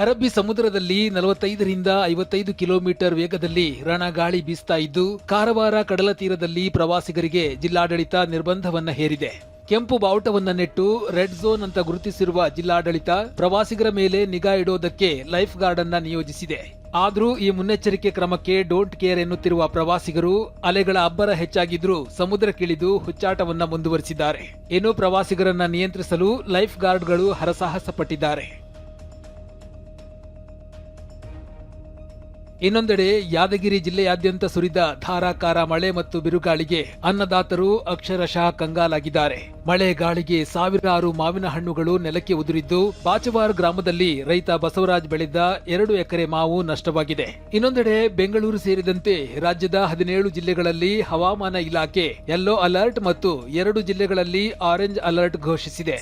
ಅರಬ್ಬಿ ಸಮುದ್ರದಲ್ಲಿ 45ರಿಂದ 55 ಕಿಲೋಮೀಟರ್ ವೇಗದಲ್ಲಿ ರಣಗಾಳಿ ಬೀಸ್ತಾ ಇದ್ದು ಕಾರವಾರ ಕಡಲ ತೀರದಲ್ಲಿ ಪ್ರವಾಸಿಗರಿಗೆ ಜಿಲ್ಲಾಡಳಿತ ನಿರ್ಬಂಧವನ್ನ ಹೇರಿದೆ. ಕೆಂಪು ಬಾವುಟವನ್ನ ನೆಟ್ಟು ರೆಡ್ ಝೋನ್ ಅಂತ ಗುರುತಿಸಿರುವ ಜಿಲ್ಲಾಡಳಿತ ಪ್ರವಾಸಿಗರ ಮೇಲೆ ನಿಗಾ ಇಡೋದಕ್ಕೆ ಲೈಫ್ ಗಾರ್ಡ್ ಅನ್ನ ನಿಯೋಜಿಸಿದೆ. ಆದ್ರೂ ಈ ಮುನ್ನೆಚ್ಚರಿಕೆ ಕ್ರಮಕ್ಕೆ ಡೋಂಟ್ ಕೇರ್ ಎನ್ನುತ್ತಿರುವ ಪ್ರವಾಸಿಗರು ಅಲೆಗಳ ಅಬ್ಬರ ಹೆಚ್ಚಾಗಿದ್ರೂ ಸಮುದ್ರಕ್ಕಿಳಿದು ಹುಚ್ಚಾಟವನ್ನ ಮುಂದುವರಿಸಿದ್ದಾರೆ. ಇನ್ನು ಪ್ರವಾಸಿಗರನ್ನ ನಿಯಂತ್ರಿಸಲು ಲೈಫ್ ಗಾರ್ಡ್ಗಳು ಹರಸಾಹಸ ಪಟ್ಟಿದ್ದಾರೆ. ಇನ್ನೊಂದೆಡೆ ಯಾದಗಿರಿ ಜಿಲ್ಲೆಯಾದ್ಯಂತ ಸುರಿದ ಧಾರಾಕಾರ ಮಳೆ ಮತ್ತು ಬಿರುಗಾಳಿಗೆ ಅನ್ನದಾತರು ಅಕ್ಷರಶಃ ಕಂಗಾಲಾಗಿದ್ದಾರೆ. ಮಳೆ ಗಾಳಿಗೆ ಸಾವಿರಾರು ಮಾವಿನ ಹಣ್ಣುಗಳು ನೆಲಕ್ಕೆ ಉದುರಿದ್ದು ಬಾಚವಾರ್ ಗ್ರಾಮದಲ್ಲಿ ರೈತ ಬಸವರಾಜ್ ಬೆಳೆದ 2 ಎಕರೆ ಮಾವು ನಷ್ಟವಾಗಿದೆ. ಇನ್ನೊಂದೆಡೆ ಬೆಂಗಳೂರು ಸೇರಿದಂತೆ ರಾಜ್ಯದ 17 ಜಿಲ್ಲೆಗಳಲ್ಲಿ ಹವಾಮಾನ ಇಲಾಖೆ ಯೆಲ್ಲೋ ಅಲರ್ಟ್ ಮತ್ತು 2 ಜಿಲ್ಲೆಗಳಲ್ಲಿ ಆರೆಂಜ್ ಅಲರ್ಟ್ ಘೋಷಿಸಿದೆ.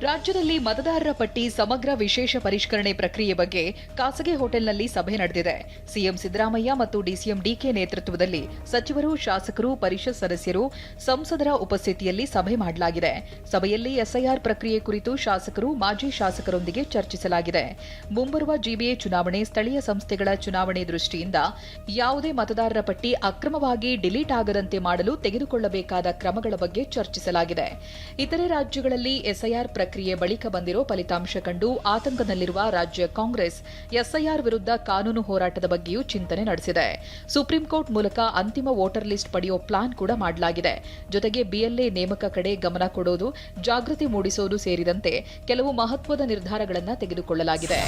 ರಾಜ್ಯದಲ್ಲಿ ಮತದಾರರ ಪಟ್ಟಿ ಸಮಗ್ರ ವಿಶೇಷ ಪರಿಷ್ಕರಣೆ ಪ್ರಕ್ರಿಯೆ ಬಗ್ಗೆ ಖಾಸಗಿ ಹೋಟೆಲ್ನಲ್ಲಿ ಸಭೆ ನಡೆದಿದೆ. ಸಿಎಂ ಸಿದ್ದರಾಮಯ್ಯ ಮತ್ತು ಡಿಸಿಎಂ ಡಿಕೆ ನೇತೃತ್ವದಲ್ಲಿ ಸಚಿವರು, ಶಾಸಕರು, ಪರಿಷತ್ ಸದಸ್ಯರು, ಸಂಸದರ ಉಪಸ್ಥಿತಿಯಲ್ಲಿ ಸಭೆ ಮಾಡಲಾಗಿದೆ. ಸಭೆಯಲ್ಲಿ ಎಸ್ಐಆರ್ ಪ್ರಕ್ರಿಯೆ ಕುರಿತು ಶಾಸಕರು, ಮಾಜಿ ಶಾಸಕರೊಂದಿಗೆ ಚರ್ಚಿಸಲಾಗಿದೆ. ಮುಂಬರುವ ಜಿಬಿಎ ಚುನಾವಣೆ, ಸ್ಥಳೀಯ ಸಂಸ್ಥೆಗಳ ಚುನಾವಣೆ ದೃಷ್ಟಿಯಿಂದ ಯಾವುದೇ ಮತದಾರರ ಪಟ್ಟಿ ಅಕ್ರಮವಾಗಿ ಡಿಲೀಟ್ ಆಗದಂತೆ ಮಾಡಲು ತೆಗೆದುಕೊಳ್ಳಬೇಕಾದ ಕ್ರಮಗಳ ಬಗ್ಗೆ ಚರ್ಚಿಸಲಾಗಿದೆ. ಇತರೆ ರಾಜ್ಯಗಳಲ್ಲಿ ಎಸ್ಐಆರ್ ಪ್ರಕ್ರಿಯೆ ಬಳಿಕ ಬಂದಿರೋ ಫಲಿತಾಂಶ ಕಂಡು ಆತಂಕದಲ್ಲಿರುವ ರಾಜ್ಯ ಕಾಂಗ್ರೆಸ್ ಎಸ್ಐಆರ್ ವಿರುದ್ಧ ಕಾನೂನು ಹೋರಾಟದ ಬಗ್ಗೆಯೂ ಚಿಂತನೆ ನಡೆಸಿದೆ. ಸುಪ್ರೀಂ ಕೋರ್ಟ್ ಮೂಲಕ ಅಂತಿಮ ವೋಟರ್ ಲಿಸ್ಟ್ ಪಡೆಯೋ ಪ್ಲಾನ್ ಕೂಡ ಮಾಡಲಾಗಿದೆ. ಜೊತೆಗೆ ಬಿಎಲ್ಎ ನೇಮಕ ಕಡೆ ಗಮನ ಕೊಡೋದು, ಜಾಗೃತಿ ಮೂಡಿಸೋದು ಸೇರಿದಂತೆ ಕೆಲವು ಮಹತ್ವದ ನಿರ್ಧಾರಗಳನ್ನು ತೆಗೆದುಕೊಳ್ಳಲಾಗಿದೆ.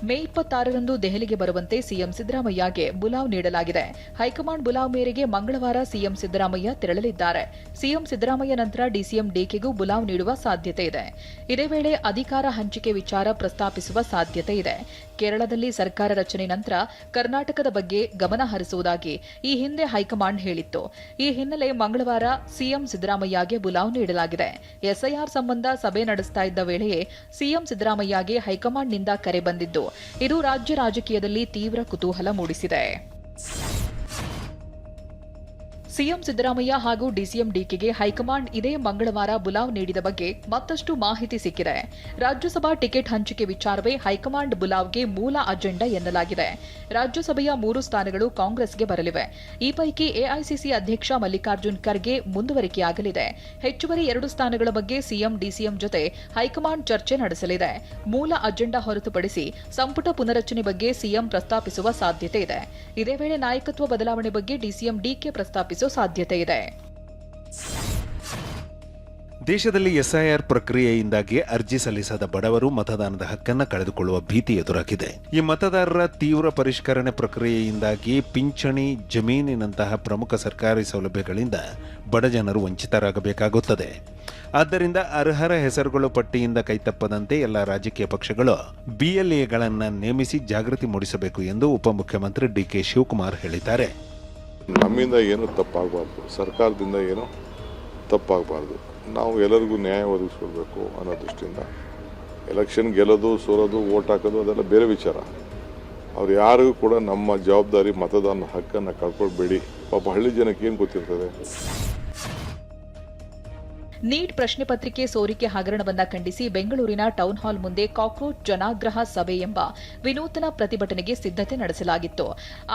ಮೇ 26ರಂದು ದೆಹಲಿಗೆ ಬರುವಂತೆ ಸಿಎಂ ಸಿದ್ದರಾಮಯ್ಯಗೆ ಬುಲಾವ್ ನೀಡಲಾಗಿದೆ. ಹೈಕಮಾಂಡ್ ಬುಲಾವ್ ಮೇರೆಗೆ ಮಂಗಳವಾರ ಸಿಎಂ ಸಿದ್ದರಾಮಯ್ಯ ತೆರಳಲಿದ್ದಾರೆ. ಸಿಎಂ ಸಿದ್ದರಾಮಯ್ಯ ನಂತರ ಡಿಸಿಎಂ ಡಿಕೆಗೂ ಬುಲಾವ್ ನೀಡುವ ಸಾಧ್ಯತೆ ಇದೆ. ಇದೇ ವೇಳೆ ಅಧಿಕಾರ ಹಂಚಿಕೆ ವಿಚಾರ ಪ್ರಸ್ತಾಪಿಸುವ ಸಾಧ್ಯತೆ ಇದೆ. ಕೇರಳದಲ್ಲಿ ಸರ್ಕಾರ ರಚನೆ ನಂತರ ಕರ್ನಾಟಕದ ಬಗ್ಗೆ ಗಮನ ಹರಿಸುವುದಾಗಿ ಈ ಹಿಂದೆ ಹೈಕಮಾಂಡ್ ಹೇಳಿತ್ತು. ಈ ಹಿನ್ನೆಲೆ ಮಂಗಳವಾರ ಸಿಎಂ ಸಿದ್ದರಾಮಯ್ಯಗೆ ಬುಲಾವ್ ನೀಡಲಾಗಿದೆ. ಎಸ್ಐಆರ್ ಸಂಬಂಧ ಸಭೆ ನಡೆಸ್ತಾ ಇದ್ದ ವೇಳೆಯೇ ಸಿಎಂ ಸಿದ್ದರಾಮಯ್ಯಗೆ ಹೈಕಮಾಂಡ್ನಿಂದ ಕರೆ ಬಂದಿದ್ದು ಇದು ರಾಜ್ಯ ರಾಜಕೀಯದಲ್ಲಿ ತೀವ್ರ ಕುತೂಹಲ ಮೂಡಿಸಿದೆ. ಸಿಎಂ ಸಿದ್ದರಾಮಯ್ಯ ಹಾಗೂ ಡಿಸಿಎಂ ಡಿಕೆಗೆ ಹೈಕಮಾಂಡ್ ಇದೇ ಮಂಗಳವಾರ ಬುಲಾವ್ ನೀಡಿದ ಬಗ್ಗೆ ಮತ್ತಷ್ಟು ಮಾಹಿತಿ ಸಿಕ್ಕಿದೆ. ರಾಜ್ಯಸಭಾ ಟಿಕೆಟ್ ಹಂಚಿಕೆ ವಿಚಾರವೇ ಹೈಕಮಾಂಡ್ ಬುಲಾವ್ಗೆ ಮೂಲ ಅಜೆಂಡಾ ಎನ್ನಲಾಗಿದೆ. ರಾಜ್ಯಸಭೆಯ 3 ಸ್ಥಾನಗಳು ಕಾಂಗ್ರೆಸ್ಗೆ ಬರಲಿವೆ. ಈ ಪೈಕಿ ಎಐಸಿಸಿ ಅಧ್ಯಕ್ಷ ಮಲ್ಲಿಕಾರ್ಜುನ್ ಖರ್ಗೆ ಮುಂದುವರಿಕೆಯಾಗಲಿದೆ. ಹೆಚ್ಚುವರಿ 2 ಸ್ಥಾನಗಳ ಬಗ್ಗೆ ಸಿಎಂ ಡಿಸಿಎಂ ಜೊತೆ ಹೈಕಮಾಂಡ್ ಚರ್ಚೆ ನಡೆಸಲಿದೆ. ಮೂಲ ಅಜೆಂಡಾ ಹೊರತುಪಡಿಸಿ ಸಂಪುಟ ಪುನರಚನೆ ಬಗ್ಗೆ ಸಿಎಂ ಪ್ರಸ್ತಾಪಿಸುವ ಸಾಧ್ಯತೆ ಇದೆ. ಇದೇ ವೇಳೆ ನಾಯಕತ್ವ ಬದಲಾವಣೆ ಬಗ್ಗೆ ಡಿಸಿಎಂ ಡಿಕೆ ಪ್ರಸ್ತಾಪಿಸುವ ಸಾಧ್ಯತೆ ಇದೆ. ದೇಶದಲ್ಲಿ ಎಸ್ಐಆರ್ ಪ್ರಕ್ರಿಯೆಯಿಂದಾಗಿ ಅರ್ಜಿ ಸಲ್ಲಿಸದ ಬಡವರು ಮತದಾನದ ಹಕ್ಕನ್ನು ಕಳೆದುಕೊಳ್ಳುವ ಭೀತಿ ಎದುರಾಗಿದೆ. ಈ ಮತದಾರರ ತೀವ್ರ ಪರಿಷ್ಕರಣೆ ಪ್ರಕ್ರಿಯೆಯಿಂದಾಗಿ ಪಿಂಚಣಿ, ಜಮೀನಿನಂತಹ ಪ್ರಮುಖ ಸರ್ಕಾರಿ ಸೌಲಭ್ಯಗಳಿಂದ ಬಡಜನರು ವಂಚಿತರಾಗಬೇಕಾಗುತ್ತದೆ. ಆದ್ದರಿಂದ ಅರ್ಹರ ಹೆಸರುಗಳು ಪಟ್ಟಿಯಿಂದ ಕೈತಪ್ಪದಂತೆ ಎಲ್ಲ ರಾಜಕೀಯ ಪಕ್ಷಗಳು ಬಿಎಲ್ಎಗಳನ್ನು ನೇಮಿಸಿ ಜಾಗೃತಿ ಮೂಡಿಸಬೇಕು ಎಂದು ಉಪಮುಖ್ಯಮಂತ್ರಿ ಡಿಕೆ ಶಿವಕುಮಾರ್ ಹೇಳಿದ್ದಾರೆ. ನಮ್ಮಿಂದ ಏನು ತಪ್ಪಾಗಬಾರ್ದು, ಸರ್ಕಾರದಿಂದ ಏನು ತಪ್ಪಾಗಬಾರ್ದು, ನಾವು ಎಲ್ಲರಿಗೂ ನ್ಯಾಯ ಒದಗಿಸ್ಕೊಳ್ಬೇಕು ಅನ್ನೋ ದೃಷ್ಟಿಯಿಂದ ಎಲೆಕ್ಷನ್ ಗೆಲ್ಲೋದು, ಸೋಲೋದು, ವೋಟ್ ಹಾಕೋದು ಅದೆಲ್ಲ ಬೇರೆ ವಿಚಾರ. ಅವ್ರು ಯಾರಿಗೂ ಕೂಡ ನಮ್ಮ ಜವಾಬ್ದಾರಿ ಮತದಾನ ಹಕ್ಕನ್ನು ಕಳ್ಕೊಳ್ಬೇಡಿ. ಪಾಪ ಹಳ್ಳಿ ಜನಕ್ಕೆ ಏನು ಗೊತ್ತಿರ್ತದೆ. ನೀಟ್ ಪ್ರಶ್ನೆ ಪತ್ರಿಕೆ ಸೋರಿಕೆ ಹಗರಣವನ್ನ ಖಂಡಿಸಿ ಬೆಂಗಳೂರಿನ ಟೌನ್ ಹಾಲ್ ಮುಂದೆ ಕಾಕ್ರೋಚ್ ಜನಾಗ್ರಹ ಸಭೆ ಎಂಬ ವಿನೂತನ ಪ್ರತಿಭಟನೆಗೆ ಸಿದ್ಧತೆ ನಡೆಸಲಾಗಿತ್ತು.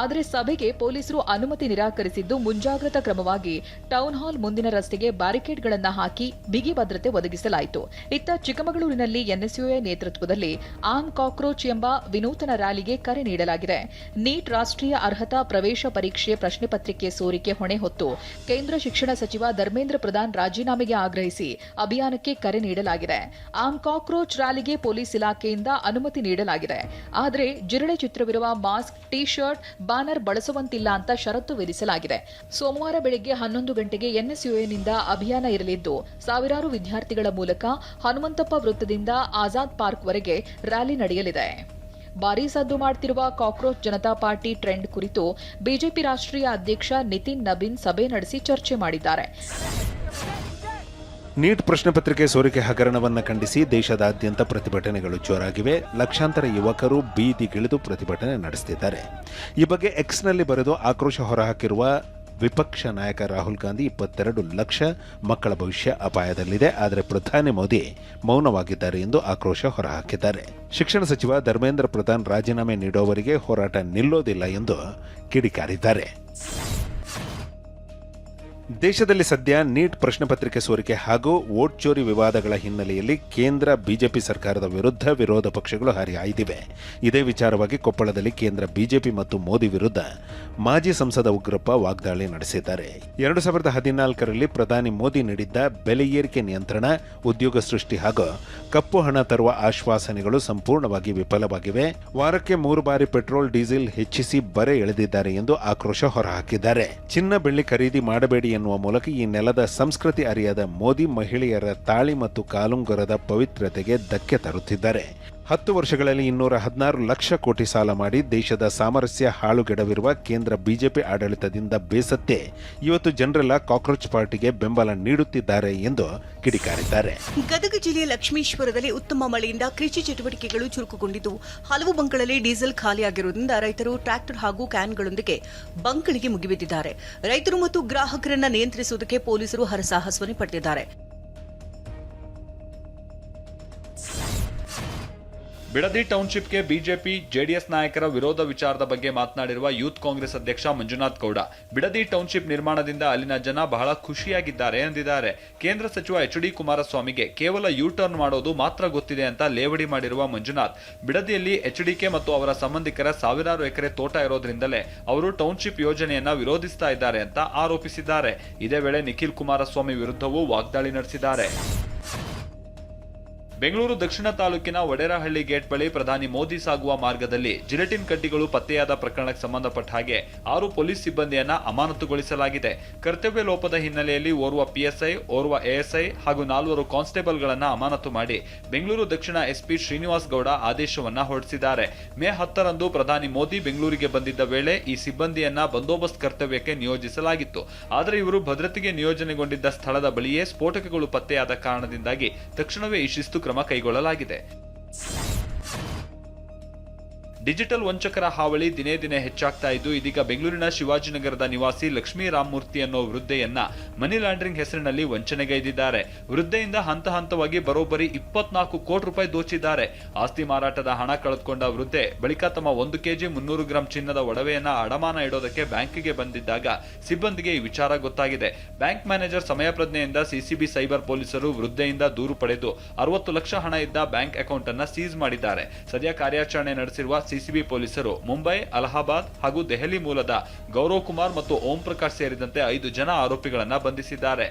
ಆದರೆ ಸಭೆಗೆ ಪೊಲೀಸರು ಅನುಮತಿ ನಿರಾಕರಿಸಿದ್ದು ಮುಂಜಾಗ್ರತಾ ಕ್ರಮವಾಗಿ ಟೌನ್ ಹಾಲ್ ಮುಂದಿನ ರಸ್ತೆಗೆ ಬ್ಯಾರಿಕೇಡ್ಗಳನ್ನು ಹಾಕಿ ಬಿಗಿ ಭದ್ರತೆ ಒದಗಿಸಲಾಯಿತು. ಇತ್ತ ಚಿಕ್ಕಮಗಳೂರಿನಲ್ಲಿ ಎನ್ಎಸ್ಯುಐ ನೇತೃತ್ವದಲ್ಲಿ ಆಮ್ ಕಾಕ್ರೋಚ್ ಎಂಬ ವಿನೂತನ ರ್ಯಾಲಿಗೆ ಕರೆ ನೀಡಲಾಗಿದೆ. ನೀಟ್ ರಾಷ್ಟ್ರೀಯ ಅರ್ಹತಾ ಪ್ರವೇಶ ಪರೀಕ್ಷೆ ಪ್ರಶ್ನೆ ಪತ್ರಿಕೆ ಸೋರಿಕೆ ಹೊಣೆ ಹೊತ್ತು ಕೇಂದ್ರ ಶಿಕ್ಷಣ ಸಚಿವ ಧರ್ಮೇಂದ್ರ ಪ್ರಧಾನ್ ರಾಜೀನಾಮೆಗೆ ಆಗ್ರಹಿಸಿ ಅಭಿಯಾನಕ್ಕೆ ಕರೆ ನೀಡಲಾಗಿದೆ. ಆಮ್ ಕಾಕ್ರೋಚ್ ರ್ಯಾಲಿಗೆ ಪೊಲೀಸ್ ಇಲಾಖೆಯಿಂದ ಅನುಮತಿ ನೀಡಲಾಗಿದೆ. ಆದರೆ ಜಿರಳೆ ಚಿತ್ರವಿರುವ ಮಾಸ್ಕ್, ಟಿ ಶರ್ಟ್, ಬ್ಯಾನರ್ ಬಳಸುವಂತಿಲ್ಲ ಅಂತ ಷರತ್ತು ವಿಧಿಸಲಾಗಿದೆ. ಸೋಮವಾರ ಬೆಳಗ್ಗೆ 11 ಗಂಟೆಗೆ ಎನ್ಎಸ್ಯುಐನಿಂದ ಅಭಿಯಾನ ಇರಲಿದ್ದು ಸಾವಿರಾರು ವಿದ್ಯಾರ್ಥಿಗಳ ಮೂಲಕ ಹನುಮಂತಪ್ಪ ವೃತ್ತದಿಂದ ಆಜಾದ್ ಪಾರ್ಕ್ವರೆಗೆ ರ್ಯಾಲಿ ನಡೆಯಲಿದೆ. ಭಾರೀ ಸದ್ದು ಮಾಡುತ್ತಿರುವ ಕಾಕ್ರೋಚ್ ಜನತಾ ಪಾರ್ಟಿ ಟ್ರೆಂಡ್ ಕುರಿತು ಬಿಜೆಪಿ ರಾಷ್ಟ್ರೀಯ ಅಧ್ಯಕ್ಷ ನಿತಿನ್ ನಬೀನ್ ಸಭೆ ನಡೆಸಿ ಚರ್ಚೆ ಮಾಡಿದ್ದಾರೆ. ನೀಟ್ ಪ್ರಶ್ನೆ ಪತ್ರಿಕೆ ಸೋರಿಕೆ ಹಗರಣವನ್ನು ಖಂಡಿಸಿ ದೇಶದಾದ್ಯಂತ ಪ್ರತಿಭಟನೆಗಳು ಜೋರಾಗಿವೆ. ಲಕ್ಷಾಂತರ ಯುವಕರು ಬೀದಿಗಿಳಿದು ಪ್ರತಿಭಟನೆ ನಡೆಸುತ್ತಿದ್ದಾರೆ. ಈ ಬಗ್ಗೆ ಎಕ್ಸ್ನಲ್ಲಿ ಬರೆದು ಆಕ್ರೋಶ ಹೊರಹಾಕಿರುವ ವಿಪಕ್ಷ ನಾಯಕ ರಾಹುಲ್ ಗಾಂಧಿ 22 ಲಕ್ಷ ಮಕ್ಕಳ ಭವಿಷ್ಯ ಅಪಾಯದಲ್ಲಿದೆ, ಆದರೆ ಪ್ರಧಾನಿ ಮೋದಿ ಮೌನವಾಗಿದ್ದಾರೆ ಎಂದು ಆಕ್ರೋಶ ಹೊರಹಾಕಿದ್ದಾರೆ. ಶಿಕ್ಷಣ ಸಚಿವ ಧರ್ಮೇಂದ್ರ ಪ್ರಧಾನ್ ರಾಜೀನಾಮೆ ನೀಡುವವರೆಗೆ ಹೋರಾಟ ನಿಲ್ಲೋದಿಲ್ಲ ಎಂದು ಕಿಡಿಕಾರಿದ್ದಾರೆ. ದೇಶದಲ್ಲಿ ಸದ್ಯ ನೀಟ್ ಪ್ರಶ್ನೆ ಪತ್ರಿಕೆ ಸೋರಿಕೆ ಹಾಗೂ ವೋಟ್ ಚೋರಿ ವಿವಾದಗಳ ಹಿನ್ನೆಲೆಯಲ್ಲಿ ಕೇಂದ್ರ ಬಿಜೆಪಿ ಸರ್ಕಾರದ ವಿರುದ್ಧ ವಿರೋಧ ಪಕ್ಷಗಳು ಹರಿಹಾಯ್ದಿವೆ. ಇದೇ ವಿಚಾರವಾಗಿ ಕೊಪ್ಪಳದಲ್ಲಿ ಕೇಂದ್ರ ಬಿಜೆಪಿ ಮತ್ತು ಮೋದಿ ವಿರುದ್ಧ ಮಾಜಿ ಸಂಸದ ಉಗ್ರಪ್ಪ ವಾಗ್ದಾಳಿ ನಡೆಸಿದ್ದಾರೆ. 2014ರಲ್ಲಿ ಪ್ರಧಾನಿ ಮೋದಿ ನೀಡಿದ್ದ ಬೆಲೆ ಏರಿಕೆ ನಿಯಂತ್ರಣ, ಉದ್ಯೋಗ ಸೃಷ್ಟಿ ಹಾಗೂ ಕಪ್ಪು ಹಣ ತರುವ ಆಶ್ವಾಸನೆಗಳು ಸಂಪೂರ್ಣವಾಗಿ ವಿಫಲವಾಗಿವೆ. ವಾರಕ್ಕೆ 3 ಬಾರಿ ಪೆಟ್ರೋಲ್ ಡೀಸೆಲ್ ಹೆಚ್ಚಿಸಿ ಬರೆ ಎಳೆದಿದ್ದಾರೆ ಎಂದು ಆಕ್ರೋಶ ಹೊರಹಾಕಿದ್ದಾರೆ. ಚಿನ್ನ ಬೆಳ್ಳಿ ಖರೀದಿ ಮಾಡಬೇಡಿ ಎನ್ನುವ ಮೂಲಕ ಈ ನೆಲದ ಸಂಸ್ಕೃತಿ ಅರಿಯದ ಮೋದಿ ಮಹಿಳೆಯರ ತಾಳಿ ಮತ್ತು ಕಾಲುಂಗರದ ಪವಿತ್ರತೆಗೆ ಧಕ್ಕೆ ತರುತ್ತಿದ್ದಾರೆ. 10 ವರ್ಷಗಳಲ್ಲಿ 216 ಲಕ್ಷ ಕೋಟಿ ಸಾಲ ಮಾಡಿ ದೇಶದ ಸಾಮರಸ್ಯ ಹಾಳುಗೆಡವಿರುವ ಕೇಂದ್ರ ಬಿಜೆಪಿ ಆಡಳಿತದಿಂದ ಬೇಸತ್ತೆ ಇವತ್ತು ಜನರೆಲ್ಲ ಕಾಕ್ರೋಚ್ ಪಾರ್ಟಿಗೆ ಬೆಂಬಲ ನೀಡುತ್ತಿದ್ದಾರೆ ಎಂದು ಕಿಡಿಕಾರಿದ್ದಾರೆ. ಗದಗ ಜಿಲ್ಲೆಯ ಲಕ್ಷ್ಮೀಶ್ವರದಲ್ಲಿ ಉತ್ತಮ ಮಳೆಯಿಂದ ಕೃಷಿ ಚಟುವಟಿಕೆಗಳು ಚುರುಕುಗೊಂಡಿದ್ದು, ಹಲವು ಬಂಕ್ಗಳಲ್ಲಿ ಡೀಸೆಲ್ ಖಾಲಿಯಾಗಿರುವುದರಿಂದ ರೈತರು ಟ್ರ್ಯಾಕ್ಟರ್ ಹಾಗೂ ಕ್ಯಾನ್ಗಳೊಂದಿಗೆ ಬಂಕ್ಗಳಿಗೆ ಮುಗಿಬಿದ್ದಿದ್ದಾರೆ. ರೈತರು ಮತ್ತು ಗ್ರಾಹಕರನ್ನ ನಿಯಂತ್ರಿಸುವುದಕ್ಕೆ ಪೊಲೀಸರು ಹರಸಾಹಸವನ್ನೇ ಪಡೆದಿದ್ದಾರೆ. ಬಿಡದಿ ಟೌನ್ಶಿಪ್ಗೆ ಬಿಜೆಪಿ ಜೆಡಿಎಸ್ ನಾಯಕರ ವಿರೋಧ ವಿಚಾರದ ಬಗ್ಗೆ ಮಾತನಾಡಿರುವ ಯೂತ್ ಕಾಂಗ್ರೆಸ್ ಅಧ್ಯಕ್ಷ ಮಂಜುನಾಥ್ ಗೌಡ, ಬಿಡದಿ ಟೌನ್ಶಿಪ್ ನಿರ್ಮಾಣದಿಂದ ಅಲ್ಲಿನ ಜನ ಬಹಳ ಖುಷಿಯಾಗಿದ್ದಾರೆ ಎಂದಿದ್ದಾರೆ. ಕೇಂದ್ರ ಸಚಿವ ಎಚ್.ಡಿ. ಕುಮಾರಸ್ವಾಮಿಗೆ ಕೇವಲ ಯೂ ಟರ್ನ್ ಮಾಡೋದು ಮಾತ್ರ ಗೊತ್ತಿದೆ ಅಂತ ಲೇವಡಿ ಮಾಡಿರುವ ಮಂಜುನಾಥ್, ಬಿಡದಿಯಲ್ಲಿ ಎಚ್ಡಿಕೆ ಮತ್ತು ಅವರ ಸಂಬಂಧಿಕರ ಸಾವಿರಾರು ಎಕರೆ ತೋಟ ಇರೋದ್ರಿಂದಲೇ ಅವರು ಟೌನ್ಶಿಪ್ ಯೋಜನೆಯನ್ನ ವಿರೋಧಿಸ್ತಾ ಇದ್ದಾರೆ ಅಂತ ಆರೋಪಿಸಿದ್ದಾರೆ. ಇದೇ ವೇಳೆ ನಿಖಿಲ್ ಕುಮಾರಸ್ವಾಮಿ ವಿರುದ್ಧವೂ ವಾಗ್ದಾಳಿ ನಡೆಸಿದ್ದಾರೆ. ಬೆಂಗಳೂರು ದಕ್ಷಿಣ ತಾಲೂಕಿನ ವಡೇರಹಳ್ಳಿ ಗೇಟ್ ಬಳಿ ಪ್ರಧಾನಿ ಮೋದಿ ಸಾಗುವ ಮಾರ್ಗದಲ್ಲಿ ಜಿಲೆಟಿನ್ ಕಡ್ಡಿಗಳು ಪತ್ತೆಯಾದ ಪ್ರಕರಣಕ್ಕೆ ಸಂಬಂಧಪಟ್ಟ ಹಾಗೆ 6 ಪೊಲೀಸ್ ಸಿಬ್ಬಂದಿಯನ್ನ ಅಮಾನತುಗೊಳಿಸಲಾಗಿದೆ. ಕರ್ತವ್ಯ ಲೋಪದ ಹಿನ್ನೆಲೆಯಲ್ಲಿ ಓರ್ವ ಪಿಎಸ್ಐ, ಓರ್ವ ಎಎಸ್ಐ ಹಾಗೂ 4 ಕಾನ್ಸ್ಟೇಬಲ್ಗಳನ್ನ ಅಮಾನತು ಮಾಡಿ ಬೆಂಗಳೂರು ದಕ್ಷಿಣ ಎಸ್ಪಿ ಶ್ರೀನಿವಾಸ್ ಗೌಡ ಆದೇಶವನ್ನ ಹೊರಡಿಸಿದ್ದಾರೆ. ಮೇ 10ರಂದು ಪ್ರಧಾನಿ ಮೋದಿ ಬೆಂಗಳೂರಿಗೆ ಬಂದಿದ್ದ ವೇಳೆ ಈ ಸಿಬ್ಬಂದಿಯನ್ನ ಬಂದೋಬಸ್ತ್ ಕರ್ತವ್ಯಕ್ಕೆ ನಿಯೋಜಿಸಲಾಗಿತ್ತು. ಆದರೆ ಇವರು ಭದ್ರತೆಗೆ ನಿಯೋಜನೆಗೊಂಡಿದ್ದ ಸ್ಥಳದ ಬಳಿಯೇ ಸ್ಫೋಟಕಗಳು ಪತ್ತೆಯಾದ ಕಾರಣದಿಂದಾಗಿ ತಕ್ಷಣವೇ ಈ ಶಿಸ್ತು ಕ್ರಮ ಕೈಗೊಳ್ಳಲಾಗಿದೆ. ಡಿಜಿಟಲ್ ವಂಚಕರ ಹಾವಳಿ ದಿನೇ ದಿನೇ ಹೆಚ್ಚಾಗ್ತಾ ಇದ್ದು, ಇದೀಗ ಬೆಂಗಳೂರಿನ ಶಿವಾಜಿನಗರದ ನಿವಾಸಿ ಲಕ್ಷ್ಮೀ ರಾಮಮೂರ್ತಿ ಅನ್ನೋ ವೃದ್ಧೆಯನ್ನ ಮನಿ ಲಾಂಡ್ರಿಂಗ್ ಹೆಸರಿನಲ್ಲಿ ವಂಚನೆಗೈದಿದ್ದಾರೆ. ವೃದ್ಧೆಯಿಂದ ಹಂತ ಹಂತವಾಗಿ ಬರೋಬ್ಬರಿ 24 ಕೋಟಿ ರೂಪಾಯಿ ದೋಚಿದ್ದಾರೆ. ಆಸ್ತಿ ಮಾರಾಟದ ಹಣ ಕಳೆದುಕೊಂಡ ವೃದ್ಧೆ ಬಳಿಕ ತಮ್ಮ 1 ಕೆಜಿ 300 ಗ್ರಾಂ ಚಿನ್ನದ ಒಡವೆಯನ್ನ ಅಡಮಾನ ಇಡೋದಕ್ಕೆ ಬ್ಯಾಂಕಿಗೆ ಬಂದಿದ್ದಾಗ ಸಿಬ್ಬಂದಿಗೆ ಈ ವಿಚಾರ ಗೊತ್ತಾಗಿದೆ. ಬ್ಯಾಂಕ್ ಮ್ಯಾನೇಜರ್ ಸಮಯ ಪ್ರಜ್ಞೆಯಿಂದ ಸಿಸಿಬಿ ಸೈಬರ್ ಪೊಲೀಸರು ವೃದ್ಧೆಯಿಂದ ದೂರು ಪಡೆದು 60 ಲಕ್ಷ ಹಣ ಇದ್ದ ಬ್ಯಾಂಕ್ ಅಕೌಂಟ್ ಅನ್ನ ಸೀಸ್ ಮಾಡಿದ್ದಾರೆ. ಸದ್ಯ ಕಾರ್ಯಾಚರಣೆ ನಡೆಸಿರುವ ಸಿಸಿಬಿ ಪೊಲೀಸರು ಮುಂಬೈ, ಅಲಹಾಬಾದ್ ಹಾಗೂ ದೆಹಲಿ ಮೂಲದ ಗೌರವ್ ಕುಮಾರ್ ಮತ್ತು ಓಂ ಪ್ರಕಾಶ್ ಸೇರಿದಂತೆ 5 ಜನ ಆರೋಪಿಗಳನ್ನ ಬಂಧಿಸಿದ್ದಾರೆ.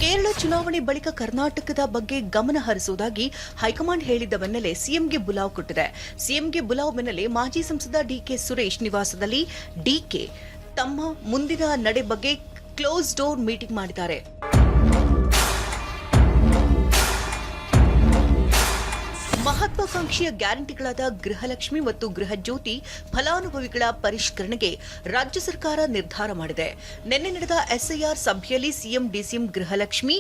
ಕೇರಳ ಚುನಾವಣೆ ಬಳಿಕ ಕರ್ನಾಟಕದ ಬಗ್ಗೆ ಗಮನ ಹರಿಸುವುದಾಗಿ ಹೈಕಮಾಂಡ್ ಹೇಳಿದ್ದ ಬೆನ್ನಲ್ಲೇ ಸಿಎಂಗೆ ಬುಲಾವ್ ಕೊಟ್ಟಿದೆ. ಸಿಎಂಗೆ ಬುಲಾವ್ ಬೆನ್ನಲ್ಲೇ ಮಾಜಿ ಸಂಸದ ಡಿಕೆ ಸುರೇಶ್ ನಿವಾಸದಲ್ಲಿ ಡಿಕೆ ತಮ್ಮ ಮುಂದಿನ ನಡೆ ಬಗ್ಗೆ ಕ್ಲೋಸ್ ಡೋರ್ ಮೀಟಿಂಗ್ ಮಾಡಿದ್ದಾರೆ. ಮಹತ್ವಾಕಾಂಕ್ಷೆಯ ಗ್ಯಾರಂಟಿಗಳಾದ ಗೃಹಲಕ್ಷ್ಮಿ ಮತ್ತು ಗೃಹಜ್ಯೋತಿ ಫಲಾನುಭವಿಗಳ ಪರಿಷ್ಕರಣೆಗೆ ರಾಜ್ಯ ಸರ್ಕಾರ ನಿರ್ಧಾರ ಮಾಡಿದೆ. ನಿನ್ನೆ ನಡೆದ ಎಸ್ಐಆರ್ ಸಭೆಯಲ್ಲಿ ಸಿಎಂ ಡಿಸಿಎಂ ಗೃಹಲಕ್ಷ್ಮಿ,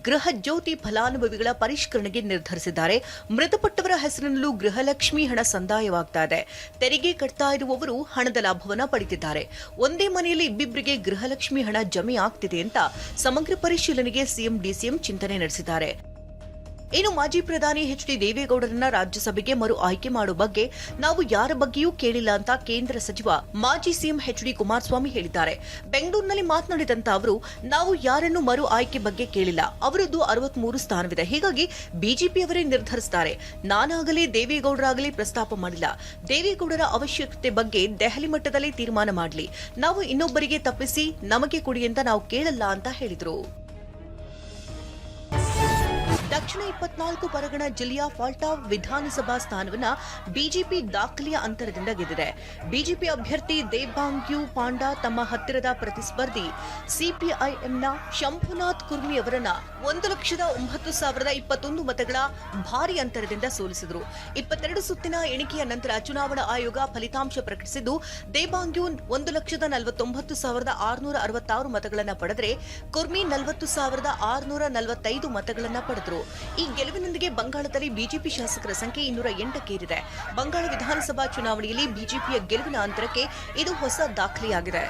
ಗೃಹಜ್ಯೋತಿ ಫಲಾನುಭವಿಗಳ ಪರಿಷ್ಕರಣೆಗೆ ನಿರ್ಧರಿಸಿದ್ದಾರೆ. ಮೃತಪಟ್ಟವರ ಹೆಸರಿನಲ್ಲೂ ಗೃಹಲಕ್ಷ್ಮಿ ಹಣ ಸಂದಾಯವಾಗ್ತಾ ಇದೆ. ತೆರಿಗೆ ಕಟ್ತಾ ಇರುವವರು ಹಣದ ಲಾಭವನ್ನ ಪಡೆದಿದ್ದಾರೆ. ಒಂದೇ ಮನೆಯಲ್ಲಿ ಇಬ್ಬಿಬ್ಬರಿಗೆ ಗೃಹಲಕ್ಷ್ಮಿ ಹಣ ಜಮೆ ಆಗ್ತಿದೆ ಅಂತ ಸಮಗ್ರ ಪರಿಶೀಲನೆಗೆ ಸಿಎಂ ಡಿಸಿಎಂ ಚಿಂತನೆ ನಡೆಸಿದ್ದಾರೆ. ಇನ್ನು ಮಾಜಿ ಪ್ರಧಾನಿ ಎಚ್.ಡಿ. ದೇವೇಗೌಡರನ್ನ ರಾಜ್ಯಸಭೆಗೆ ಮರು ಆಯ್ಕೆ ಮಾಡುವ ಬಗ್ಗೆ ನಾವು ಯಾರ ಬಗ್ಗೆಯೂ ಕೇಳಿಲ್ಲ ಅಂತ ಕೇಂದ್ರ ಸಚಿವ ಮಾಜಿ ಸಿಎಂ ಎಚ್.ಡಿ. ಕುಮಾರಸ್ವಾಮಿ ಹೇಳಿದ್ದಾರೆ. ಬೆಂಗಳೂರಿನಲ್ಲಿ ಮಾತನಾಡಿದಂತ ಅವರು, ನಾವು ಯಾರನ್ನು ಮರು ಆಯ್ಕೆ ಬಗ್ಗೆ ಕೇಳಿಲ್ಲ, ಅವರದ್ದು 63 ಸ್ಥಾನವಿದೆ, ಹೀಗಾಗಿ ಬಿಜೆಪಿಯವರೇ ನಿರ್ಧರಿಸುತ್ತಾರೆ. ನಾನಾಗಲಿ ದೇವೇಗೌಡರಾಗಲಿ ಪ್ರಸ್ತಾಪ ಮಾಡಿಲ್ಲ. ದೇವೇಗೌಡರ ಅವಶ್ಯಕತೆ ಬಗ್ಗೆ ದೆಹಲಿ ಮಟ್ಟದಲ್ಲಿ ತೀರ್ಮಾನ ಮಾಡಲಿ, ನಾವು ಇನ್ನೊಬ್ಬರಿಗೆ ತಪ್ಪಿಸಿ ನಮಗೆ ಕೊಡಿ ಅಂತ ನಾವು ಕೇಳಲ್ಲ ಅಂತ ಹೇಳಿದರು. ದಕ್ಷಿಣ 24 ಪರಗಣ ಜಿಲ್ಲೆಯ ಫಾಲ್ಟಾ ವಿಧಾನಸಭಾ ಸ್ಥಾನವನ್ನು ಬಿಜೆಪಿ ದಾಖಲೆಯ ಅಂತರದಿಂದ ಗೆದ್ದಿದೆ. ಬಿಜೆಪಿ ಅಭ್ಯರ್ಥಿ ದೇಬಾಂಗ್ಯೂ ಪಾಂಡಾ ತಮ್ಮ ಹತ್ತಿರದ ಪ್ರತಿಸ್ಪರ್ಧಿ ಸಿಪಿಐಎಂನ ಶಂಭುನಾಥ್ ಕುರ್ಮಿ ಅವರನ್ನ 1,09,021 ಮತಗಳ ಭಾರಿ ಅಂತರದಿಂದ ಸೋಲಿಸಿದರು. 22 ಸುತ್ತಿನ ಎಣಿಕೆಯ ನಂತರ ಚುನಾವಣಾ ಆಯೋಗ ಫಲಿತಾಂಶ ಪ್ರಕಟಿಸಿದ್ದು, ದೇಬಾಂಗ್ಯೂ 1,49,666 ಮತಗಳನ್ನು ಪಡೆದರೆ ಕುರ್ಮಿ 40,645 ಮತಗಳನ್ನು ಪಡೆದರು. ಈ ಗೆಲುವಿನೊಂದಿಗೆ ಬಂಗಾಳದಲ್ಲಿ ಬಿಜೆಪಿ ಶಾಸಕರ ಸಂಖ್ಯೆ 208ಕ್ಕೇರಿದೆ. ಬಂಗಾಳ ವಿಧಾನಸಭಾ ಚುನಾವಣೆಯಲ್ಲಿ ಬಿಜೆಪಿಯ ಗೆಲುವಿನ ಅಂತರಕ್ಕೆ ಇದು ಹೊಸ ದಾಖಲೆಯಾಗಿದೆ.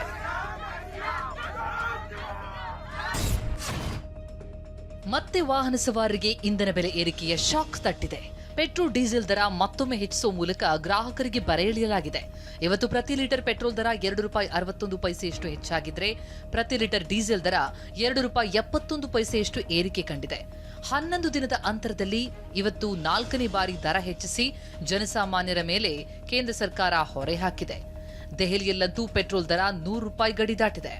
ಮತ್ತೆ ವಾಹನ ಸವಾರರಿಗೆ ಇಂಧನ ಬೆಲೆ ಏರಿಕೆಯ ಶಾಕ್ ತಟ್ಟಿದೆ. ಪೆಟ್ರೋಲ್ ಡೀಸೆಲ್ ದರ ಮತ್ತೊಮ್ಮೆ ಹೆಚ್ಚಿಸುವ ಮೂಲಕ ಗ್ರಾಹಕರಿಗೆ ಬರೆ ಎಳೆಯಲಾಗಿದೆ. ಇವತ್ತು ಪ್ರತಿ ಲೀಟರ್ ಪೆಟ್ರೋಲ್ ದರ ₹2.61 ಹೆಚ್ಚಾಗಿದ್ರೆ ಪ್ರತಿ ಲೀಟರ್ ಡೀಸೆಲ್ ದರ ₹2.71 ಏರಿಕೆ ಕಂಡಿದೆ. 11 ದಿನದ ಅಂತರದಲ್ಲಿ ಇವತ್ತು 4ನೇ ಬಾರಿ ದರ ಹೆಚ್ಚಿಸಿ ಜನಸಾಮಾನ್ಯರ ಮೇಲೆ ಕೇಂದ್ರ ಸರ್ಕಾರ ಹೊರೆ ಹಾಕಿದೆ. ದೆಹಲಿಯಲ್ಲಂತೂ ಪೆಟ್ರೋಲ್ ದರ ₹100 ಗಡಿ ದಾಟಿದೆ.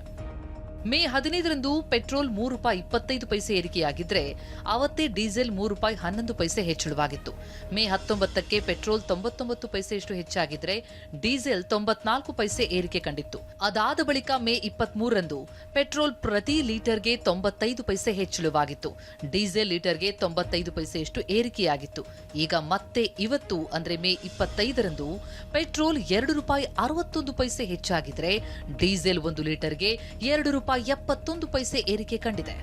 ಮೇ 15ರಂದು ಪೆಟ್ರೋಲ್ ₹3.25 ಏರಿಕೆಯಾಗಿದ್ರೆ ಅವತ್ತೇ ಡೀಸೆಲ್ ₹3.11 ಹೆಚ್ಚಳವಾಗಿತ್ತು. ಮೇ 19ಕ್ಕೆ ಪೆಟ್ರೋಲ್ 99 ಹೆಚ್ಚಾಗಿದ್ರೆ ಡೀಸೆಲ್ 94 ಏರಿಕೆ ಕಂಡಿತ್ತು. ಅದಾದ ಬಳಿಕ ಮೇ 23ರಂದು ಪೆಟ್ರೋಲ್ ಪ್ರತಿ ಲೀಟರ್ಗೆ 95 ಹೆಚ್ಚಳವಾಗಿತ್ತು. ಡೀಸೆಲ್ ಲೀಟರ್ಗೆ 95 ಏರಿಕೆಯಾಗಿತ್ತು. ಈಗ ಮತ್ತೆ ಇವತ್ತು ಅಂದ್ರೆ ಮೇ 25ರಂದು ಪೆಟ್ರೋಲ್ ₹2.61 ಹೆಚ್ಚಾಗಿದ್ರೆ ಡೀಸೆಲ್ 1 ಲೀಟರ್ಗೆ ₹2.71 ಏರಿಕೆ ಕಂಡಿದೆ.